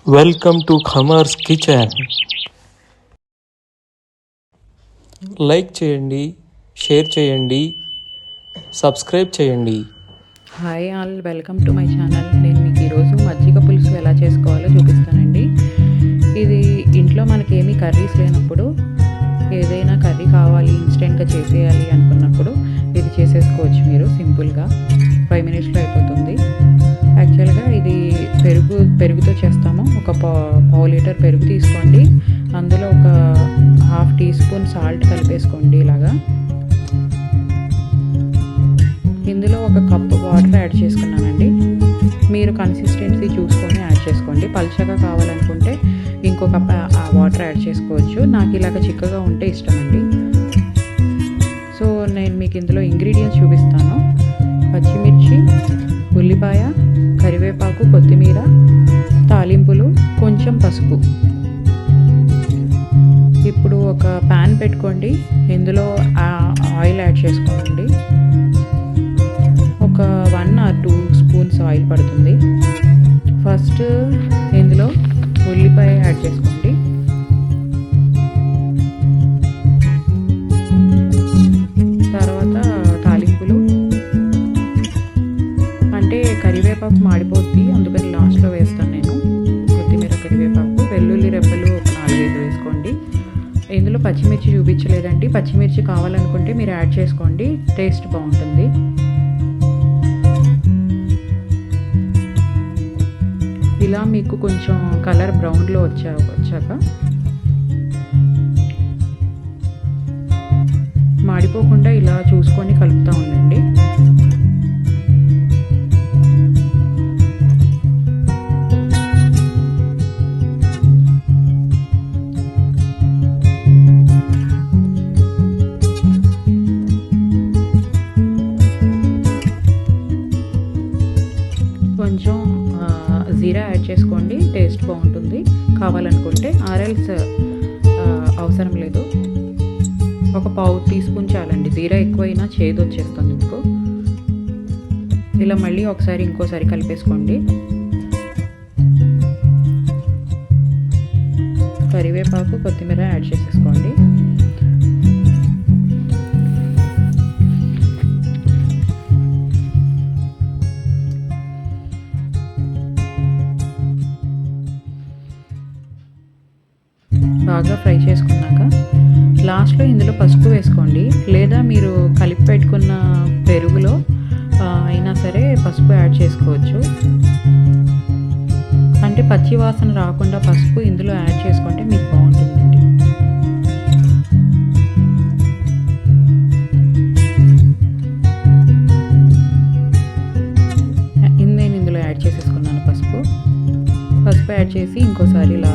Welcome to Khamar's kitchen. Like చేయండి, share చేయండి, subscribe చేయండి. Hi all, welcome to my channel. నేను మీకు ఈరోజు మజ్జిగ పులుసు ఎలా చేసుకోవాలో చూపిస్తానండి. ఇది ఇంట్లో మనకి ఏమీ కర్రీస్ లేనప్పుడు, ఏదైనా కర్రీ కావాలి ఇన్స్టెంట్గా చేసేయాలి అనుకున్నప్పుడు ఇది చేసేసుకోవచ్చు. మీరు సింపుల్గా 5 మినిట్స్లో అయిపోతుంది. యాక్చువల్గా ఇది పెరుగుతో చేస్తాము. ఒక పావు లీటర్ పెరుగు తీసుకోండి. అందులో ఒక ½ టీ స్పూన్ సాల్ట్ కలిపేసుకోండి. ఇలాగా ఇందులో ఒక కప్పు వాటర్ యాడ్ చేసుకున్నానండి. మీరు కన్సిస్టెన్సీ చూసుకొని యాడ్ చేసుకోండి. పల్చగా కావాలనుకుంటే ఇంకో కప్ వాటర్ యాడ్ చేసుకోవచ్చు. నాకు ఇలాగ చిక్కగా ఉంటే ఇష్టమండి. సో నేను మీకు ఇందులో ఇంగ్రీడియంట్స్ చూపిస్తాను. పచ్చిమిర్చి, ఉల్లిపాయ, కరివేపాకు, కొత్తిమీర, తాలింపులు, కొంచెం పసుపు. ఇప్పుడు ఒక ప్యాన్ పెట్టుకోండి. ఇందులో ఆయిల్ యాడ్ చేసుకోండి. ఒక 1 or 2 స్పూన్స్ ఆయిల్ పడుతుంది. ఫస్ట్ ఇందులో ఉల్లిపాయ యాడ్ చేసుకోండి. తర్వాత తాలింపులు, అంటే కరివేపాకు మాడిపోద్ది, అందుకని లాస్ట్లో వేస్తాను నేను. కొత్తిమీర, కరివేపాకు, వెల్లుల్లి రెబ్బలు ఒక 4-5 వేసుకోండి. ఇందులో పచ్చిమిర్చి చూపించలేదండి. పచ్చిమిర్చి కావాలనుకుంటే మీరు యాడ్ చేసుకోండి, టేస్ట్ బాగుంటుంది. ఇలా మీకు కొంచెం కలర్ బ్రౌన్లో వచ్చాక మాడిపోకుండా ఇలా చూసుకొని కలుపుతూ ఉండండి. కొంచెం జీరా యాడ్ చేసుకోండి, టేస్ట్ బాగుంటుంది కావాలనుకుంటే. ఆరెల్స్ అవసరం లేదు. ఒక పావు టీ స్పూన్ చాలండి. జీరా ఎక్కువైనా చేదు వచ్చేస్తుంది మీకు. ఇలా మళ్ళీ ఇంకోసారి కలిపేసుకోండి. కరివేపాకు, కొత్తిమీర యాడ్ చేసేసుకోండి. బాగా ఫ్రై చేసుకున్నాక లాస్ట్లో ఇందులో పసుపు వేసుకోండి. లేదా మీరు కలిపి పెట్టుకున్న పెరుగులో అయినా సరే పసుపు యాడ్ చేసుకోవచ్చు. అంటే పచ్చి వాసన రాకుండా పసుపు ఇందులో యాడ్ చేసుకుంటే మీకు బాగుంటుందండి. నేను ఇందులో యాడ్ చేసేసుకున్నాను పసుపు యాడ్ చేసి ఇంకోసారి ఇలా